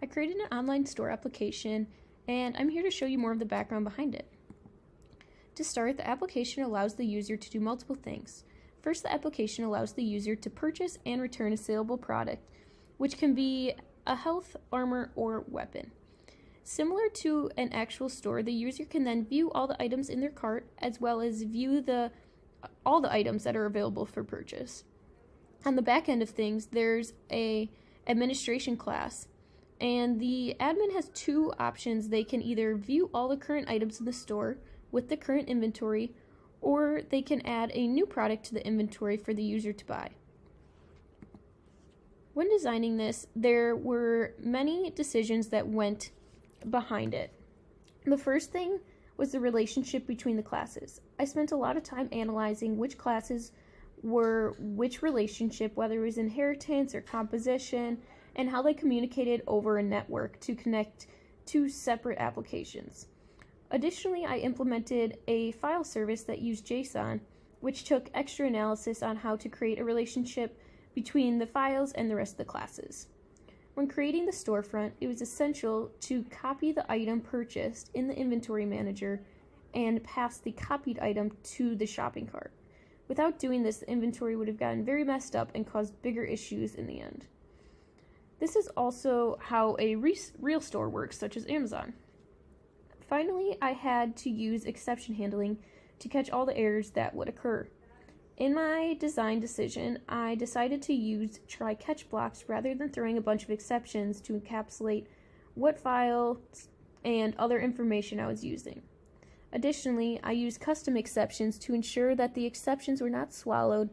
I created an online store application, and I'm here to show you more of the background behind it. To start, the application allows the user to do multiple things. First, the application allows the user to purchase and return a saleable product, which can be a health, armor, or weapon. Similar to an actual store, the user can then view all the items in their cart as well as view all the items that are available for purchase. On the back end of things, there's a administration class, and the admin has two options. They can either view all the current items in the store with the current inventory, or they can add a new product to the inventory for the user to buy. When designing this, there were many decisions that went behind it. The first thing was the relationship between the classes. I spent a lot of time analyzing which classes were which relationship, whether it was inheritance or composition, and how they communicated over a network to connect two separate applications. Additionally, I implemented a file service that used JSON, which took extra analysis on how to create a relationship between the files and the rest of the classes. When creating the storefront, it was essential to copy the item purchased in the inventory manager and pass the copied item to the shopping cart. Without doing this, the inventory would have gotten very messed up and caused bigger issues in the end. This is also how a real store works, such as Amazon. Finally, I had to use exception handling to catch all the errors that would occur. In my design decision, I decided to use try-catch blocks rather than throwing a bunch of exceptions to encapsulate what files and other information I was using. Additionally, I used custom exceptions to ensure that the exceptions were not swallowed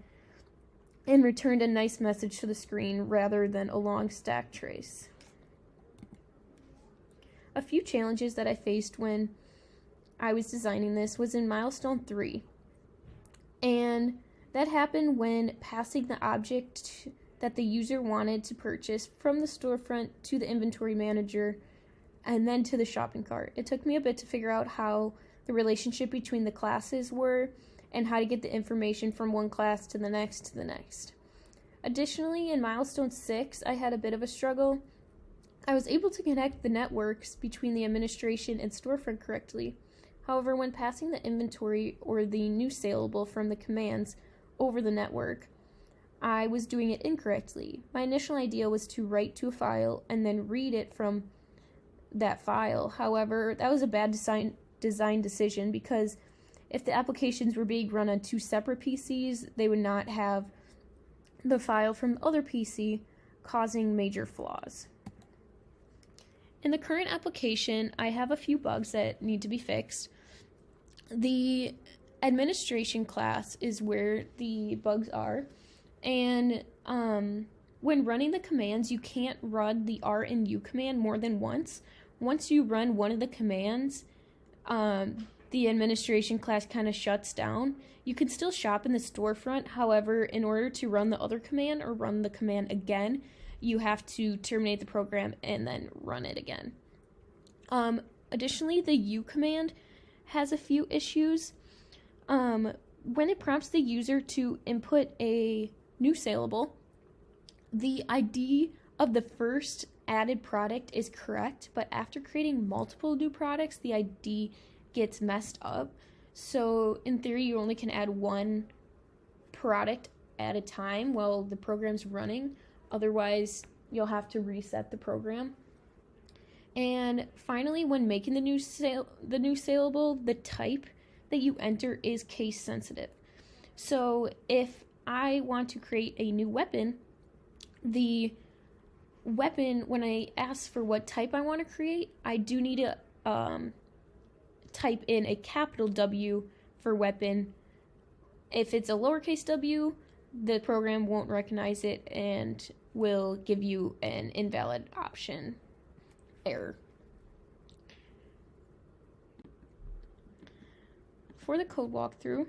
and returned a nice message to the screen rather than a long stack trace. A few challenges that I faced when I was designing this was in milestone 3, and that happened when passing the object that the user wanted to purchase from the storefront to the inventory manager and then to the shopping cart. It took me a bit to figure out how the relationship between the classes were and how to get the information from one class to the next to the next. Additionally, in milestone 6, I had a bit of a struggle. I was able to connect the networks between the administration and storefront correctly. However, when passing the inventory or the new saleable from the commands over the network, I was doing it incorrectly. My initial idea was to write to a file and then read it from that file. However, that was a bad design decision because if the applications were being run on two separate PCs, they would not have the file from the other PC, causing major flaws. In the current application, I have a few bugs that need to be fixed. The administration class is where the bugs are, and when running the commands, you can't run the R and U command more than once. Once you run one of the commands, the administration class kind of shuts down. You can still shop in the storefront, however, in order to run the other command or run the command again, you have to terminate the program and then run it again. Additionally, the U command has a few issues. When it prompts the user to input a new saleable, the ID of the first added product is correct, but after creating multiple new products, the ID gets messed up. So in theory, you only can add one product at a time while the program's running. Otherwise, you'll have to reset the program. And finally, when making the new saleable, the type that you enter is case sensitive. So if I want to create a new weapon, the weapon, when I ask for what type I want to create, I do need to type in a capital W for weapon. If it's a lowercase w, the program won't recognize it and will give you an invalid option error. For the code walkthrough,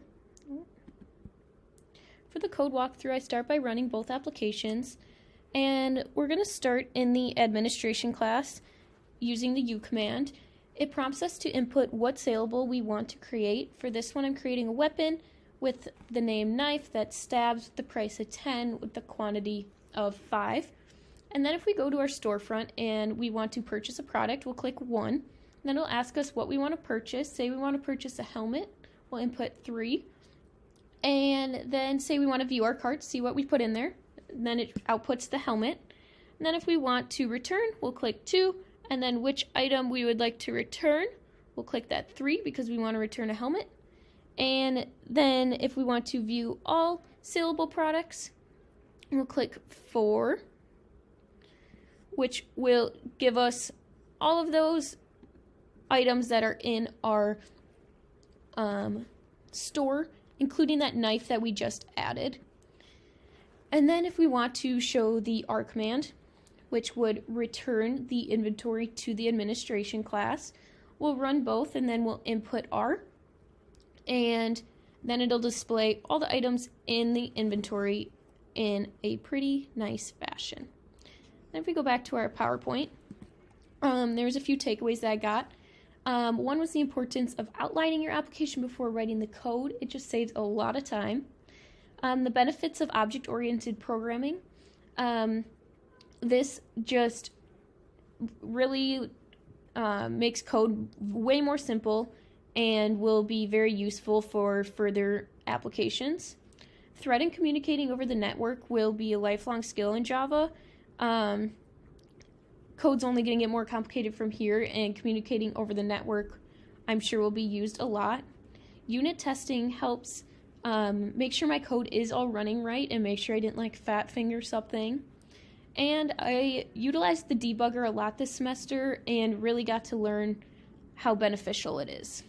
I start by running both applications, and we're going to start in the administration class using the U command. It prompts us to input what saleable we want to create. For this one, I'm creating a weapon with the name knife that stabs with the price of 10 with the quantity of 5. And then if we go to our storefront and we want to purchase a product, we'll click 1. Then it'll ask us what we want to purchase. Say we want to purchase a helmet, we'll input 3. And then say we want to view our cart, see what we put in there. And then it outputs the helmet. And then if we want to return, we'll click 2. And then which item we would like to return, we'll click that 3 because we want to return a helmet. And then if we want to view all saleable products, we'll click 4, which will give us all of those items that are in our store, including that knife that we just added. And then if we want to show the R command, which would return the inventory to the administration class, we'll run both and then we'll input R. And then it'll display all the items in the inventory in a pretty nice fashion. Then if we go back to our PowerPoint, there's a few takeaways that I got. One was the importance of outlining your application before writing the code. It just saves a lot of time. The benefits of object-oriented programming. This just really makes code way more simple and will be very useful for further applications. Threading and communicating over the network will be a lifelong skill in Java. Code's only going to get more complicated from here, and communicating over the network, I'm sure, will be used a lot. Unit testing helps make sure my code is all running right and make sure I didn't fat finger something. And I utilized the debugger a lot this semester and really got to learn how beneficial it is.